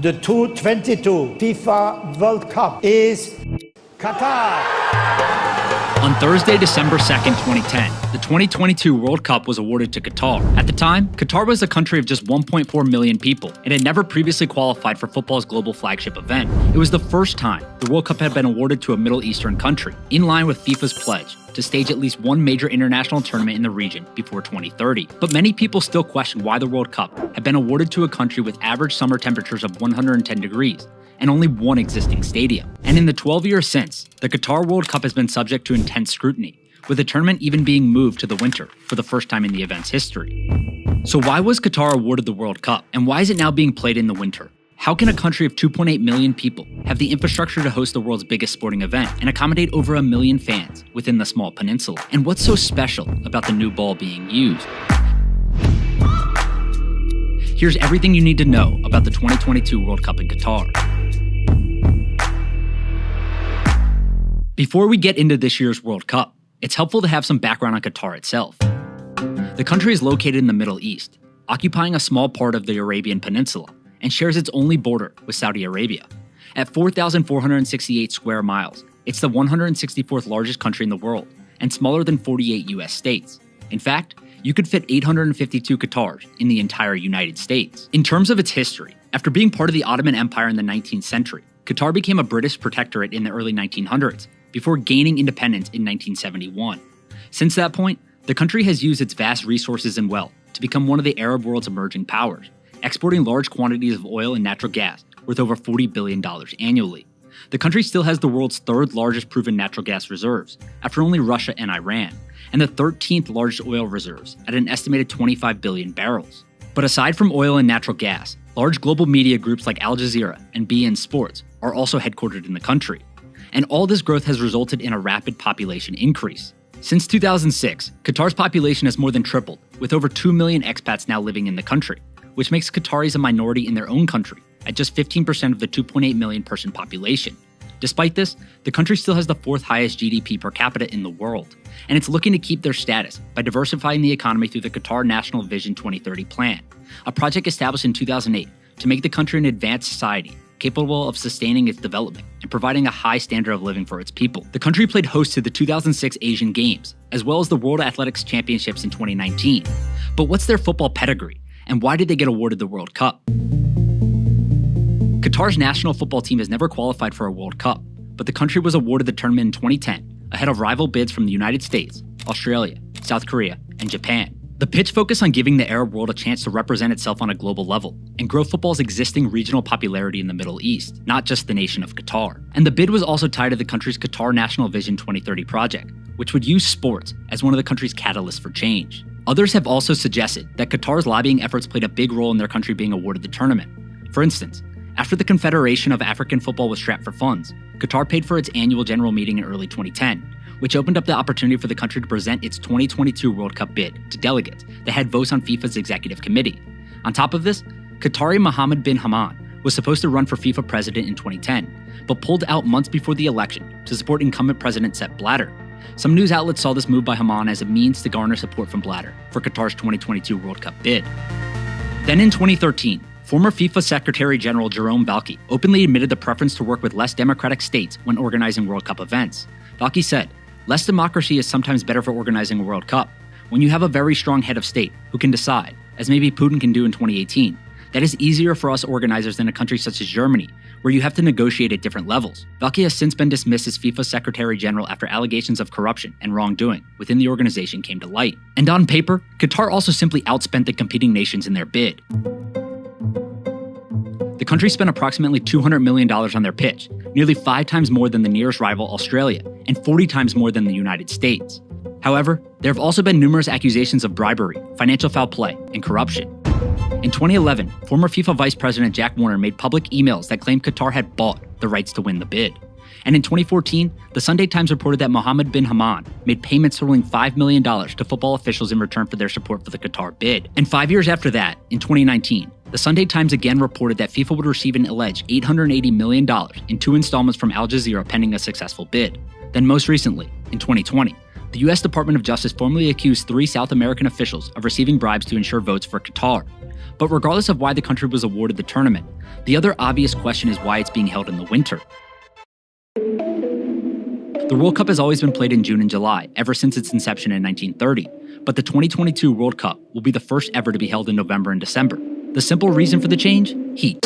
The 2022 FIFA World Cup is Qatar. On Thursday, December 2nd, 2010, the 2022 World Cup was awarded to Qatar. At the time, Qatar was a country of just 1.4 million people and had never previously qualified for football's global flagship event. It was the first time the World Cup had been awarded to a Middle Eastern country, in line with FIFA's pledge to stage at least one major international tournament in the region before 2030. But many people still question why the World Cup had been awarded to a country with average summer temperatures of 110 degrees and only one existing stadium. And in the 12 years since, the Qatar World Cup has been subject to intense scrutiny, with the tournament even being moved to the winter for the first time in the event's history. So why was Qatar awarded the World Cup, and why is it now being played in the winter? How can a country of 2.8 million people have the infrastructure to host the world's biggest sporting event and accommodate over 1 million fans within the small peninsula? And what's so special about the new ball being used? Here's everything you need to know about the 2022 World Cup in Qatar. Before we get into this year's World Cup, it's helpful to have some background on Qatar itself. The country is located in the Middle East, occupying a small part of the Arabian Peninsula, and shares its only border with Saudi Arabia. At 4,468 square miles, it's the 164th largest country in the world, and smaller than 48 US states. In fact, you could fit 852 Qatars in the entire United States. In terms of its history, after being part of the Ottoman Empire in the 19th century, Qatar became a British protectorate in the early 1900s, before gaining independence in 1971. Since that point, the country has used its vast resources and wealth to become one of the Arab world's emerging powers, exporting large quantities of oil and natural gas worth over $40 billion annually. The country still has the world's third largest proven natural gas reserves, after only Russia and Iran, and the 13th largest oil reserves at an estimated 25 billion barrels. But aside from oil and natural gas, large global media groups like Al Jazeera and beIN Sports are also headquartered in the country. And all this growth has resulted in a rapid population increase. Since 2006, Qatar's population has more than tripled, with over 2 million expats now living in the country, which makes Qataris a minority in their own country, at just 15% of the 2.8 million person population. Despite this, the country still has the fourth highest GDP per capita in the world, and it's looking to keep their status by diversifying the economy through the Qatar National Vision 2030 plan, a project established in 2008 to make the country an advanced society capable of sustaining its development and providing a high standard of living for its people. The country played host to the 2006 Asian Games, as well as the World Athletics Championships in 2019. But what's their football pedigree, and why did they get awarded the World Cup? Qatar's national football team has never qualified for a World Cup, but the country was awarded the tournament in 2010, ahead of rival bids from the United States, Australia, South Korea, and Japan. The pitch focused on giving the Arab world a chance to represent itself on a global level and grow football's existing regional popularity in the Middle East, not just the nation of Qatar. And the bid was also tied to the country's Qatar National Vision 2030 project, which would use sports as one of the country's catalysts for change. Others have also suggested that Qatar's lobbying efforts played a big role in their country being awarded the tournament. For instance, after the Confederation of African Football was strapped for funds, Qatar paid for its annual general meeting in early 2010, which opened up the opportunity for the country to present its 2022 World Cup bid to delegates that had votes on FIFA's executive committee. On top of this, Qatari Mohammed bin Hamdan was supposed to run for FIFA president in 2010, but pulled out months before the election to support incumbent President Sepp Blatter. Some news outlets saw this move by Hamdan as a means to garner support from Blatter for Qatar's 2022 World Cup bid. Then in 2013, former FIFA Secretary General Jerome Valcke openly admitted the preference to work with less democratic states when organizing World Cup events. Valcke said, "Less democracy is sometimes better for organizing a World Cup. When you have a very strong head of state who can decide, as maybe Putin can do in 2018, that is easier for us organizers than a country such as Germany, where you have to negotiate at different levels." Valcke has since been dismissed as FIFA Secretary General after allegations of corruption and wrongdoing within the organization came to light. And on paper, Qatar also simply outspent the competing nations in their bid. The country spent approximately $200 million on their pitch, nearly 5 times more than the nearest rival Australia, and 40 times more than the United States. However, there have also been numerous accusations of bribery, financial foul play, and corruption. In 2011, former FIFA Vice President Jack Warner made public emails that claimed Qatar had bought the rights to win the bid. And in 2014, the Sunday Times reported that Mohammed bin Hamdan made payments totaling $5 million to football officials in return for their support for the Qatar bid. And 5 years after that, in 2019, the Sunday Times again reported that FIFA would receive an alleged $880 million in 2 installments from Al Jazeera pending a successful bid. Then most recently, in 2020, the U.S. Department of Justice formally accused 3 South American officials of receiving bribes to ensure votes for Qatar. But regardless of why the country was awarded the tournament, the other obvious question is why it's being held in the winter. The World Cup has always been played in June and July, ever since its inception in 1930, but the 2022 World Cup will be the first ever to be held in November and December. The simple reason for the change? Heat.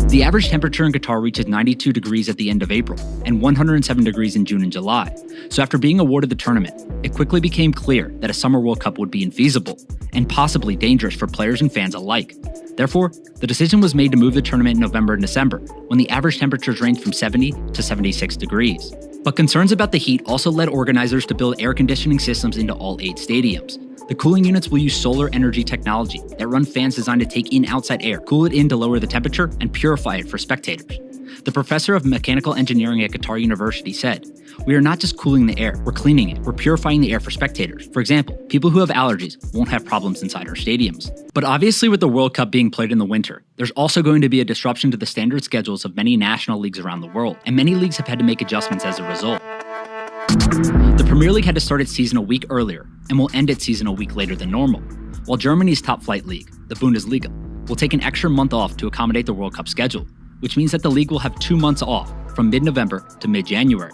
The average temperature in Qatar reaches 92 degrees at the end of April and 107 degrees in June and July. So after being awarded the tournament, it quickly became clear that a summer World Cup would be infeasible and possibly dangerous for players and fans alike. Therefore, the decision was made to move the tournament in November and December, when the average temperatures range from 70 to 76 degrees. But concerns about the heat also led organizers to build air conditioning systems into all 8 stadiums. The cooling units will use solar energy technology that run fans designed to take in outside air, cool it in to lower the temperature, and purify it for spectators. The professor of mechanical engineering at Qatar University said, "We are not just cooling the air, we're cleaning it, we're purifying the air for spectators. For example, people who have allergies won't have problems inside our stadiums." But obviously with the World Cup being played in the winter, there's also going to be a disruption to the standard schedules of many national leagues around the world, and many leagues have had to make adjustments as a result. The Premier League had to start its season a week earlier and will end its season a week later than normal, while Germany's top-flight league, the Bundesliga, will take an extra month off to accommodate the World Cup schedule, which means that the league will have 2 months off from mid-November to mid-January.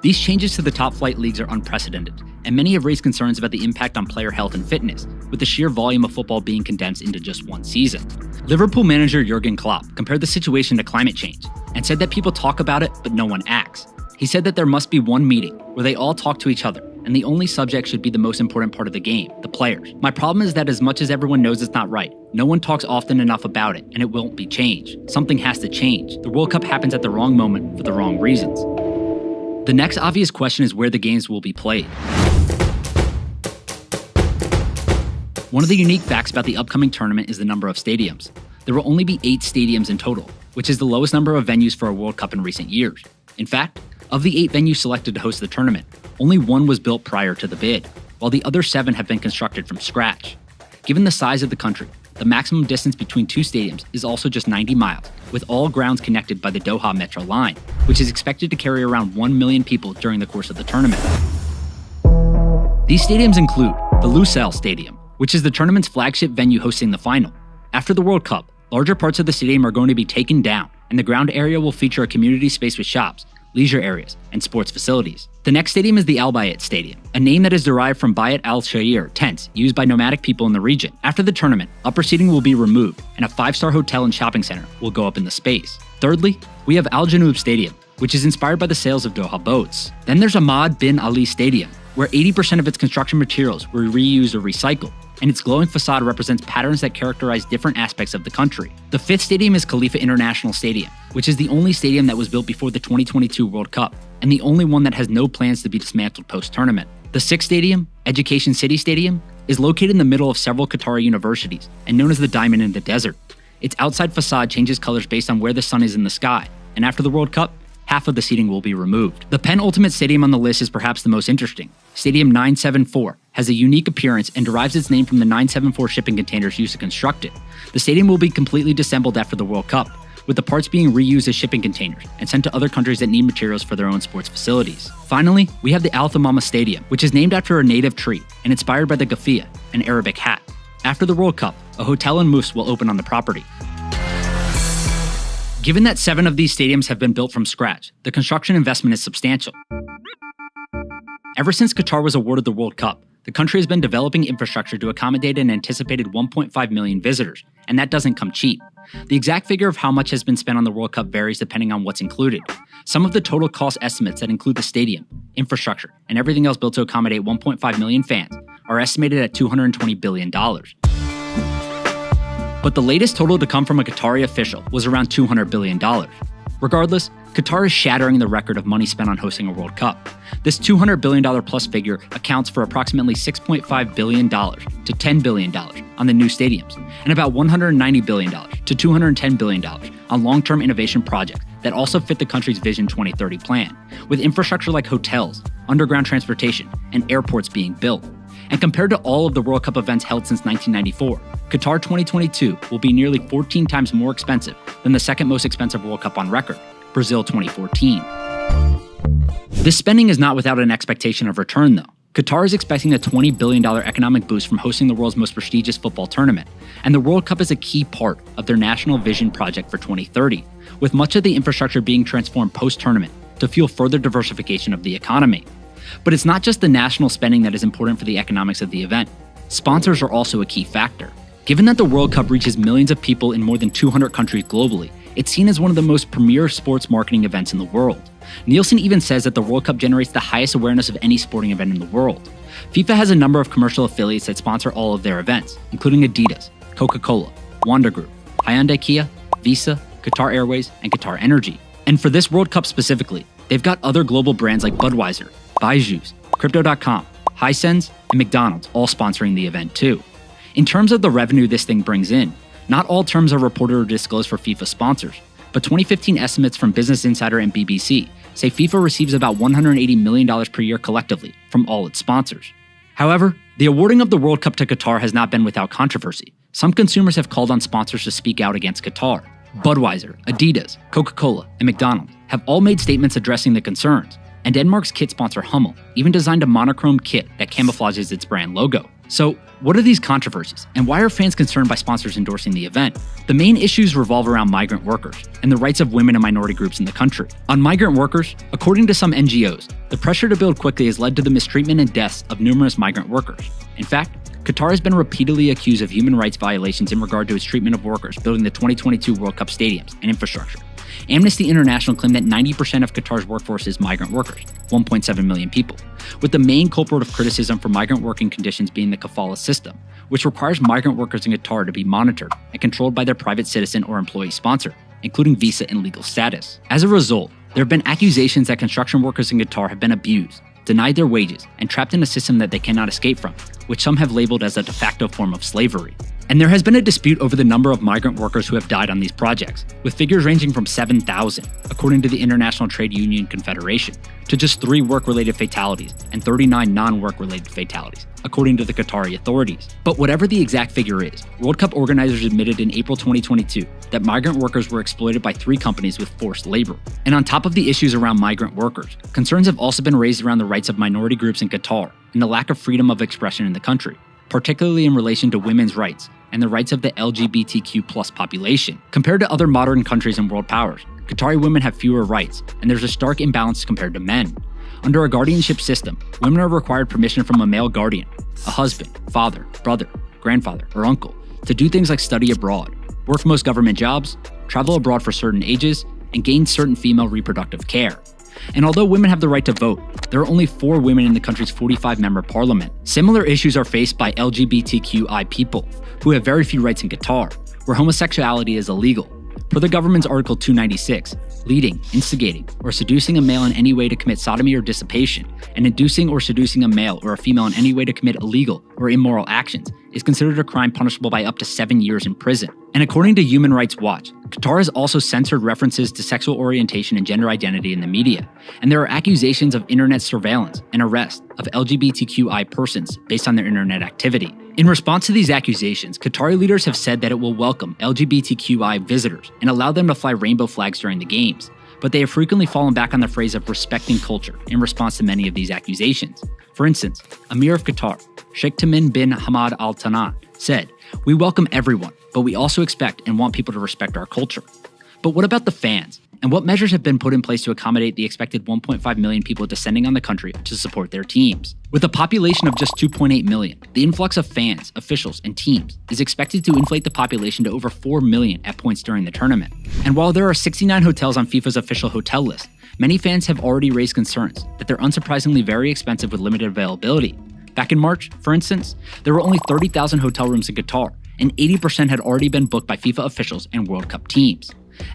These changes to the top-flight leagues are unprecedented, and many have raised concerns about the impact on player health and fitness, with the sheer volume of football being condensed into just one season. Liverpool manager Jurgen Klopp compared the situation to climate change and said that people talk about it, but no one acts. He said that there must be one meeting where they all talk to each other, and the only subject should be the most important part of the game, the players. My problem is that as much as everyone knows it's not right, no one talks often enough about it, and it won't be changed. Something has to change. The World Cup happens at the wrong moment for the wrong reasons. The next obvious question is where the games will be played. One of the unique facts about the upcoming tournament is the number of stadiums. There will only be 8 stadiums in total, which is the lowest number of venues for a World Cup in recent years. In fact, of the 8 venues selected to host the tournament, only 1 was built prior to the bid, while the other 7 have been constructed from scratch. Given the size of the country, the maximum distance between 2 stadiums is also just 90 miles, with all grounds connected by the Doha Metro line, which is expected to carry around 1 million people during the course of the tournament. These stadiums include the Lusail Stadium, which is the tournament's flagship venue hosting the final. After the World Cup, larger parts of the stadium are going to be taken down, and the ground area will feature a community space with shops, leisure areas, and sports facilities. The next stadium is the Al Bayat Stadium, a name that is derived from Bayat al-Sha'ir tents used by nomadic people in the region. After the tournament, upper seating will be removed, and a 5-star hotel and shopping center will go up in the space. Thirdly, we have Al Janoub Stadium, which is inspired by the sales of Doha boats. Then there's Ahmad bin Ali Stadium, where 80% of its construction materials were reused or recycled, and its glowing facade represents patterns that characterize different aspects of the country. The 5th stadium is Khalifa International Stadium, which is the only stadium that was built before the 2022 World Cup, and the only one that has no plans to be dismantled post-tournament. The 6th stadium, Education City Stadium, is located in the middle of several Qatari universities and known as the Diamond in the Desert. Its outside facade changes colors based on where the sun is in the sky, and after the World Cup, half of the seating will be removed. The penultimate stadium on the list is perhaps the most interesting. Stadium 974 has a unique appearance and derives its name from the 974 shipping containers used to construct it. The stadium will be completely disassembled after the World Cup, with the parts being reused as shipping containers and sent to other countries that need materials for their own sports facilities. Finally, we have the Al Thamama Stadium, which is named after a native tree and inspired by the Gafia, an Arabic hat. After the World Cup, a hotel and moufs will open on the property. Given that 7 of these stadiums have been built from scratch, the construction investment is substantial. Ever since Qatar was awarded the World Cup, the country has been developing infrastructure to accommodate an anticipated 1.5 million visitors, and that doesn't come cheap. The exact figure of how much has been spent on the World Cup varies depending on what's included. Some of the total cost estimates that include the stadium, infrastructure, and everything else built to accommodate 1.5 million fans are estimated at $220 billion. But the latest total to come from a Qatari official was around $200 billion. Regardless, Qatar is shattering the record of money spent on hosting a World Cup. This $200 billion plus figure accounts for approximately $6.5 billion to $10 billion on the new stadiums, and about $190 billion to $210 billion on long-term innovation projects that also fit the country's Vision 2030 plan, with infrastructure like hotels, underground transportation, and airports being built. And compared to all of the World Cup events held since 1994, Qatar 2022 will be nearly 14 times more expensive than the second most expensive World Cup on record, Brazil 2014. This spending is not without an expectation of return, though. Qatar is expecting a $20 billion economic boost from hosting the world's most prestigious football tournament, and the World Cup is a key part of their national vision project for 2030, with much of the infrastructure being transformed post-tournament to fuel further diversification of the economy. But it's not just the national spending that is important for the economics of the event. Sponsors are also a key factor. Given that the World Cup reaches millions of people in more than 200 countries globally, it's seen as one of the most premier sports marketing events in the world. Nielsen even says that the World Cup generates the highest awareness of any sporting event in the world. FIFA has a number of commercial affiliates that sponsor all of their events, including Adidas, Coca-Cola, Wanda Group, Hyundai Kia, Visa, Qatar Airways, and Qatar Energy. And for this World Cup specifically, they've got other global brands like Budweiser, Byju's, Crypto.com, Hisense, and McDonald's all sponsoring the event too. In terms of the revenue this thing brings in, not all terms are reported or disclosed for FIFA sponsors, but 2015 estimates from Business Insider and BBC say FIFA receives about $180 million per year collectively from all its sponsors. However, the awarding of the World Cup to Qatar has not been without controversy. Some consumers have called on sponsors to speak out against Qatar. Budweiser, Adidas, Coca-Cola, and McDonald's have all made statements addressing the concerns, and Denmark's kit sponsor Hummel even designed a monochrome kit that camouflages its brand logo. So, what are these controversies, and why are fans concerned by sponsors endorsing the event? The main issues revolve around migrant workers and the rights of women and minority groups in the country. On migrant workers, according to some NGOs, the pressure to build quickly has led to the mistreatment and deaths of numerous migrant workers. In fact, Qatar has been repeatedly accused of human rights violations in regard to its treatment of workers building the 2022 World Cup stadiums and infrastructure. Amnesty International claimed that 90% of Qatar's workforce is migrant workers, 1.7 million people, with the main culprit of criticism for migrant working conditions being the kafala system, which requires migrant workers in Qatar to be monitored and controlled by their private citizen or employee sponsor, including visa and legal status. As a result, there have been accusations that construction workers in Qatar have been abused, denied their wages, and trapped in a system that they cannot escape from, which some have labeled as a de facto form of slavery. And there has been a dispute over the number of migrant workers who have died on these projects, with figures ranging from 7,000, according to the International Trade Union Confederation, to just 3 work-related fatalities and 39 non-work-related fatalities, according to the Qatari authorities. But whatever the exact figure is, World Cup organizers admitted in April 2022 that migrant workers were exploited by 3 companies with forced labor. And on top of the issues around migrant workers, concerns have also been raised around the rights of minority groups in Qatar and the lack of freedom of expression in the country, particularly in relation to women's rights and the rights of the LGBTQ+ population. Compared to other modern countries and world powers, Qatari women have fewer rights, and there's a stark imbalance compared to men. Under a guardianship system, women are required permission from a male guardian, a husband, father, brother, grandfather, or uncle, to do things like study abroad, work most government jobs, travel abroad for certain ages, and gain certain female reproductive care. And although women have the right to vote, there are only 4 women in the country's 45-member parliament. Similar issues are faced by LGBTQI people, who have very few rights in Qatar, where homosexuality is illegal. Per the government's Article 296, leading, instigating, or seducing a male in any way to commit sodomy or dissipation, and inducing or seducing a male or a female in any way to commit illegal or immoral actions is considered a crime punishable by up to 7 years in prison. And according to Human Rights Watch, Qatar has also censored references to sexual orientation and gender identity in the media, and there are accusations of internet surveillance and arrest of LGBTQI persons based on their internet activity. In response to these accusations, Qatari leaders have said that it will welcome LGBTQI visitors and allow them to fly rainbow flags during the games, but they have frequently fallen back on the phrase of respecting culture in response to many of these accusations. For instance, Emir of Qatar, Sheikh Tamim bin Hamad Al Thani, said, "We welcome everyone, but we also expect and want people to respect our culture." But what about the fans? And what measures have been put in place to accommodate the expected 1.5 million people descending on the country to support their teams? With a population of just 2.8 million, the influx of fans, officials, and teams is expected to inflate the population to over 4 million at points during the tournament. And while there are 69 hotels on FIFA's official hotel list, many fans have already raised concerns that they're unsurprisingly very expensive with limited availability. Back in March, for instance, there were only 30,000 hotel rooms in Qatar, and 80% had already been booked by FIFA officials and World Cup teams.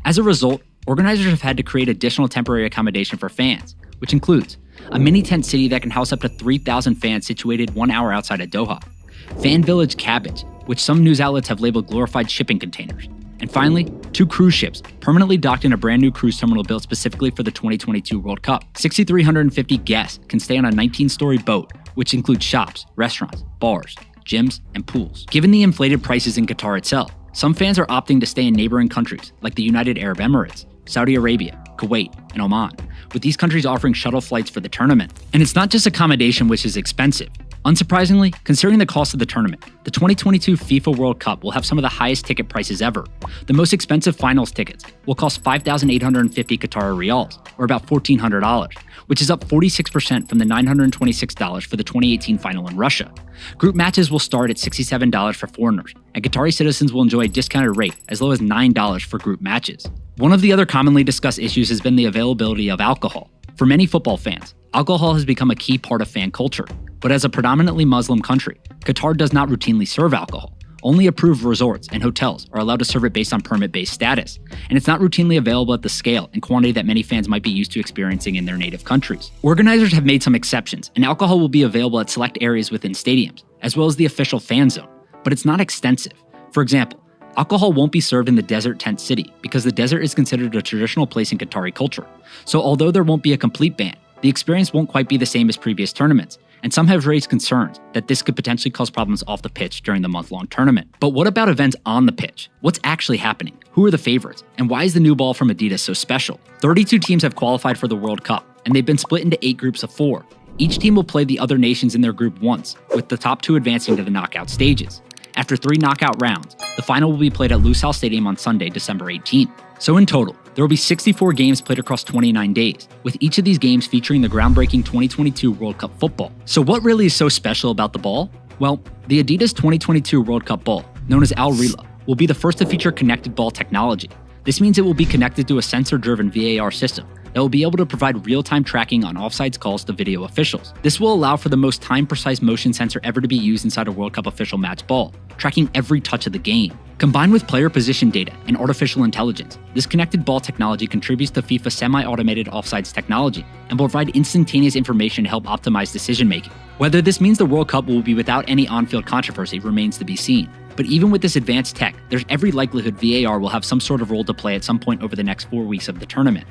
As a result, organizers have had to create additional temporary accommodation for fans, which includes a mini tent city that can house up to 3,000 fans situated 1 hour outside of Doha, Fan Village Cabbage, which some news outlets have labeled glorified shipping containers, and finally, 2 cruise ships permanently docked in a brand new cruise terminal built specifically for the 2022 World Cup. 6,350 guests can stay on a 19-story boat, which includes shops, restaurants, bars, gyms, and pools. Given the inflated prices in Qatar itself, some fans are opting to stay in neighboring countries like the United Arab Emirates, Saudi Arabia, Kuwait, and Oman, with these countries offering shuttle flights for the tournament. And it's not just accommodation, which is expensive. Unsurprisingly, considering the cost of the tournament, the 2022 FIFA World Cup will have some of the highest ticket prices ever. The most expensive finals tickets will cost 5,850 Qatar Riyals, or about $1,400, which is up 46% from the $926 for the 2018 final in Russia. Group matches will start at $67 for foreigners, and Qatari citizens will enjoy a discounted rate as low as $9 for group matches. One of the other commonly discussed issues has been the availability of alcohol. For many football fans, alcohol has become a key part of fan culture. But as a predominantly Muslim country, Qatar does not routinely serve alcohol. Only approved resorts and hotels are allowed to serve it based on permit-based status, and it's not routinely available at the scale and quantity that many fans might be used to experiencing in their native countries. Organizers have made some exceptions, and alcohol will be available at select areas within stadiums, as well as the official fan zone, but it's not extensive. For example, alcohol won't be served in the desert tent city because the desert is considered a traditional place in Qatari culture. So although there won't be a complete ban, the experience won't quite be the same as previous tournaments, and some have raised concerns that this could potentially cause problems off the pitch during the month-long tournament. But what about events on the pitch? What's actually happening? Who are the favorites? And why is the new ball from Adidas so special? 32 teams have qualified for the World Cup, and they've been split into 8 groups of 4. Each team will play the other nations in their group once, with the top 2 advancing to the knockout stages. After 3 knockout rounds, the final will be played at Lusail Stadium on Sunday, December 18th. So in total, there will be 64 games played across 29 days, with each of these games featuring the groundbreaking 2022 World Cup football. So what really is so special about the ball? Well, the Adidas 2022 World Cup ball, known as Al Rila, will be the first to feature connected ball technology. This means it will be connected to a sensor-driven VAR system that will be able to provide real-time tracking on offsides calls to video officials. This will allow for the most time-precise motion sensor ever to be used inside a World Cup official match ball, tracking every touch of the game. Combined with player position data and artificial intelligence, this connected ball technology contributes to FIFA's semi-automated offsides technology and will provide instantaneous information to help optimize decision-making. Whether this means the World Cup will be without any on-field controversy remains to be seen. But even with this advanced tech, there's every likelihood VAR will have some sort of role to play at some point over the next 4 weeks of the tournament.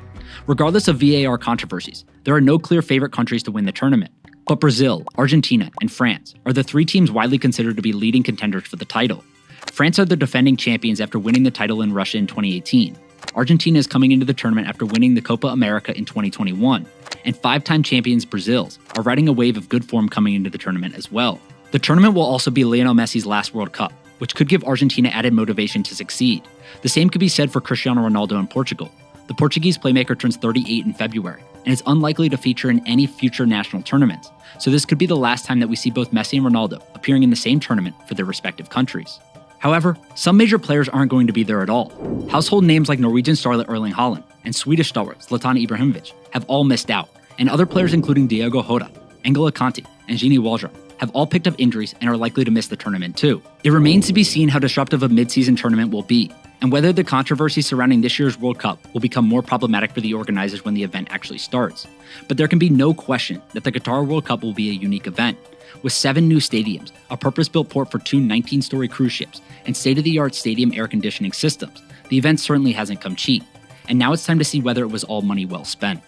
Regardless of VAR controversies, there are no clear favorite countries to win the tournament. But Brazil, Argentina, and France are the 3 teams widely considered to be leading contenders for the title. France are the defending champions after winning the title in Russia in 2018. Argentina is coming into the tournament after winning the Copa America in 2021. And 5-time champions Brazils are riding a wave of good form coming into the tournament as well. The tournament will also be Lionel Messi's last World Cup, which could give Argentina added motivation to succeed. The same could be said for Cristiano Ronaldo in Portugal. The Portuguese playmaker turns 38 in February, and is unlikely to feature in any future national tournaments, so this could be the last time that we see both Messi and Ronaldo appearing in the same tournament for their respective countries. However, some major players aren't going to be there at all. Household names like Norwegian starlet Erling Haaland and Swedish stalwart Zlatan Ibrahimovic have all missed out, and other players including Diego Jota, N'Golo Kanté, and Gini Waldron have all picked up injuries and are likely to miss the tournament too. It remains to be seen how disruptive a mid-season tournament will be, and whether the controversy surrounding this year's World Cup will become more problematic for the organizers when the event actually starts. But there can be no question that the Qatar World Cup will be a unique event. With 7 new stadiums, a purpose-built port for 2 19-story cruise ships, and state-of-the-art stadium air conditioning systems, the event certainly hasn't come cheap. And now it's time to see whether it was all money well spent.